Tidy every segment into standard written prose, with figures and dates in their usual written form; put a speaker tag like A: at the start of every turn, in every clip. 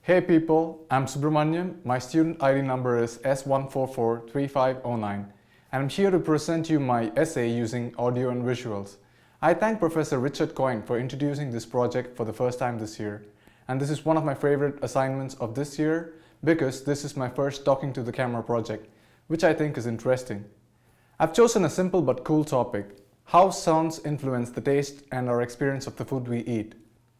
A: Hey people, I'm Subramaniam. My student ID number is S1443509 and I'm here to present you my essay using audio and visuals. I thank Professor Richard Coyne for introducing this project for the first time this year. And this is one of my favorite assignments of this year because this is my first talking to the camera project, which I think is interesting. I've chosen a simple but cool topic: how sounds influence the taste and our experience of the food we eat.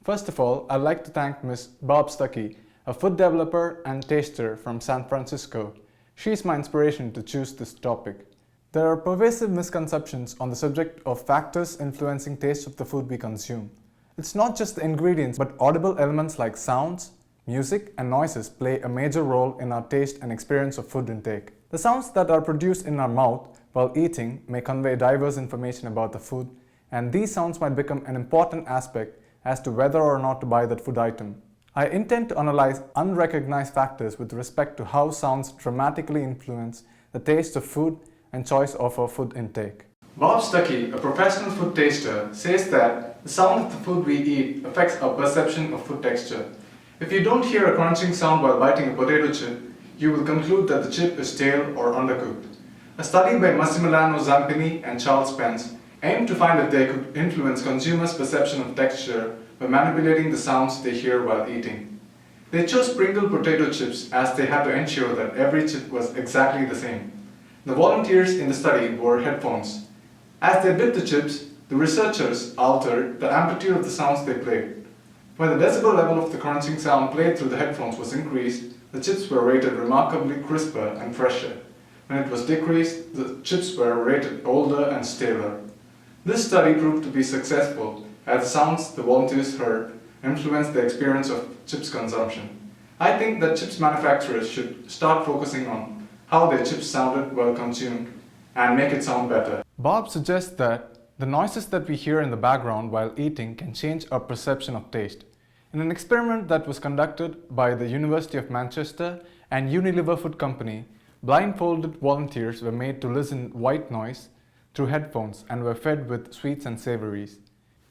A: First of all, I'd like to thank Ms. Barb Stuckey, a food developer and taster from San Francisco. She's my inspiration to choose this topic. There are pervasive misconceptions on the subject of factors influencing taste of the food we consume. It's not just the ingredients, but audible elements like sounds, music, and noises play a major role in our taste and experience of food intake. The sounds that are produced in our mouth while eating may convey diverse information about the food, and these sounds might become an important aspect as to whether or not to buy that food item. I intend to analyze unrecognized factors with respect to how sounds dramatically influence the taste of food and choice of our food intake. Bob Stuckey, a professional food taster, says that the sound of the food we eat affects our perception of food texture. If you don't hear a crunching sound while biting a potato chip, you will conclude that the chip is stale or undercooked. A study by Massimiliano Zampini and Charles Spence aimed to find if they could influence consumers' perception of texture by manipulating the sounds they hear while eating. They chose Pringle potato chips as they had to ensure that every chip was exactly the same. The volunteers in the study wore headphones. As they bit the chips, the researchers altered the amplitude of the sounds they played. When the decibel level of the crunching sound played through the headphones was increased, the chips were rated remarkably crisper and fresher. When it was decreased, the chips were rated older and staler. This study proved to be successful as the sounds the volunteers heard influenced the experience of chips consumption. I think that chips manufacturers should start focusing on how their chips sounded while consumed and make it sound better. Bob suggests that the noises that we hear in the background while eating can change our perception of taste. In an experiment that was conducted by the University of Manchester and Unilever Food Company, blindfolded volunteers were made to listen white noise through headphones and were fed with sweets and savories.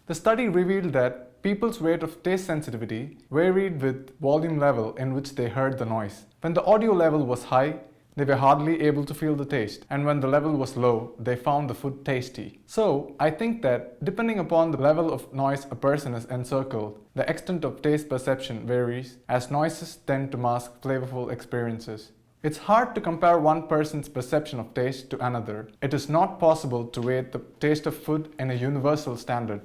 A: The study revealed that people's rate of taste sensitivity varied with volume level in which they heard the noise. When the audio level was high, they were hardly able to feel the taste, and when the level was low, they found the food tasty. So, I think that depending upon the level of noise a person is encircled, the extent of taste perception varies, as noises tend to mask flavorful experiences. It's hard to compare one person's perception of taste to another. It is not possible to rate the taste of food in a universal standard.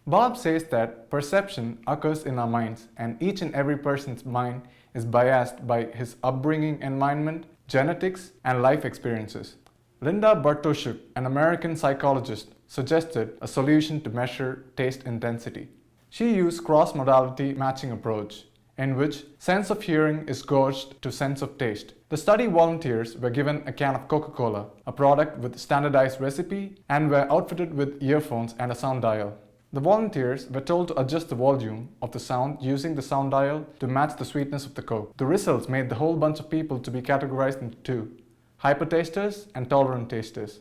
A: Bob says that perception occurs in our minds, and each and every person's mind is biased by his upbringing, environment, genetics, and life experiences. Linda Bartoshuk, an American psychologist, suggested a solution to measure taste intensity. She used cross-modality matching approach, in which sense of hearing is gauged to sense of taste. The study volunteers were given a can of Coca-Cola, a product with standardized recipe, and were outfitted with earphones and a sound dial. The volunteers were told to adjust the volume of the sound using the sound dial to match the sweetness of the Coke. The results made the whole bunch of people to be categorized into two: hypertasters and tolerant tasters.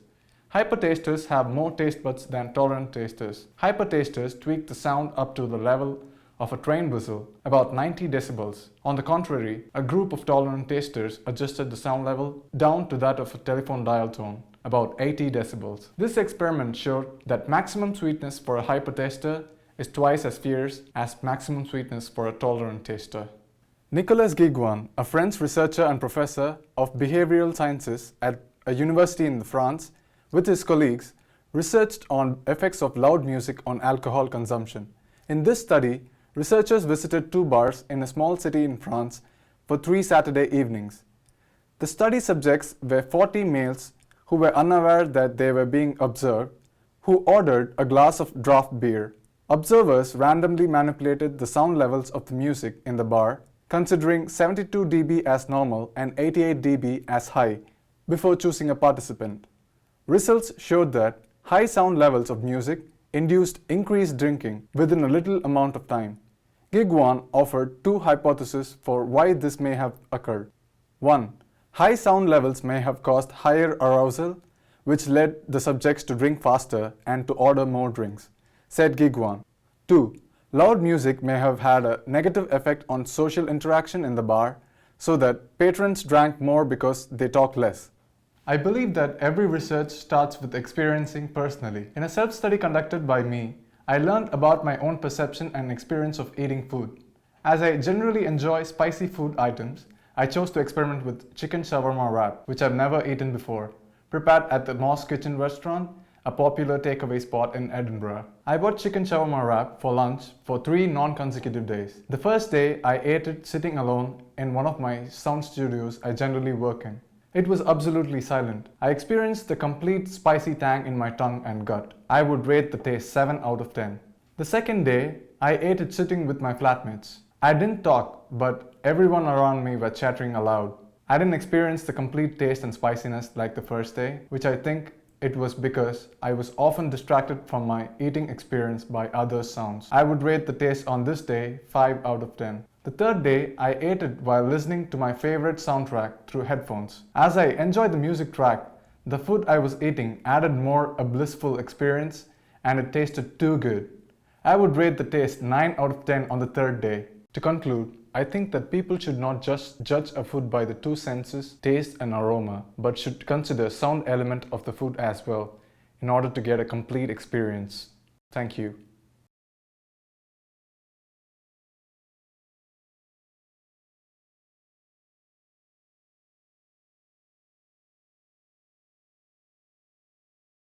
A: Hypertasters have more taste buds than tolerant tasters. Hypertasters tweak the sound up to the level of a train whistle, about 90 decibels. On the contrary, a group of tolerant tasters adjusted the sound level down to that of a telephone dial tone, about 80 decibels. This experiment showed that maximum sweetness for a hypertaster is twice as fierce as maximum sweetness for a tolerant taster. Nicolas Guiguin, a French researcher and professor of behavioral sciences at a university in France, with his colleagues, researched on effects of loud music on alcohol consumption. In this study, researchers visited 2 bars in a small city in France for 3 Saturday evenings. The study subjects were 40 males who were unaware that they were being observed, who ordered a glass of draft beer. Observers randomly manipulated the sound levels of the music in the bar, considering 72 dB as normal and 88 dB as high, before choosing a participant. Results showed that high sound levels of music induced increased drinking within a little amount of time. Guiguin offered 2 hypotheses for why this may have occurred. 1. High sound levels may have caused higher arousal, which led the subjects to drink faster and to order more drinks, said Guiguin. 2. Loud music may have had a negative effect on social interaction in the bar, so that patrons drank more because they talked less. I believe that every research starts with experiencing personally. In a self-study conducted by me, I learned about my own perception and experience of eating food. As I generally enjoy spicy food items, I chose to experiment with chicken shawarma wrap, which I've never eaten before, prepared at the Moss Kitchen restaurant, a popular takeaway spot in Edinburgh. I bought chicken shawarma wrap for lunch for 3 non-consecutive days. The first day, I ate it sitting alone in one of my sound studios I generally work in. It was absolutely silent. I experienced the complete spicy tang in my tongue and gut. I would rate the taste 7 out of 10. The second day, I ate it sitting with my flatmates. I didn't talk, but everyone around me were chattering aloud. I didn't experience the complete taste and spiciness like the first day, which I think it was because I was often distracted from my eating experience by other sounds. I would rate the taste on this day 5 out of 10. The third day, I ate it while listening to my favorite soundtrack through headphones. As I enjoyed the music track, the food I was eating added more a blissful experience, and it tasted too good. I would rate the taste 9 out of 10 on the third day. To conclude, I think that people should not just judge a food by the 2 senses, taste and aroma, but should consider sound element of the food as well in order to get a complete experience. Thank you.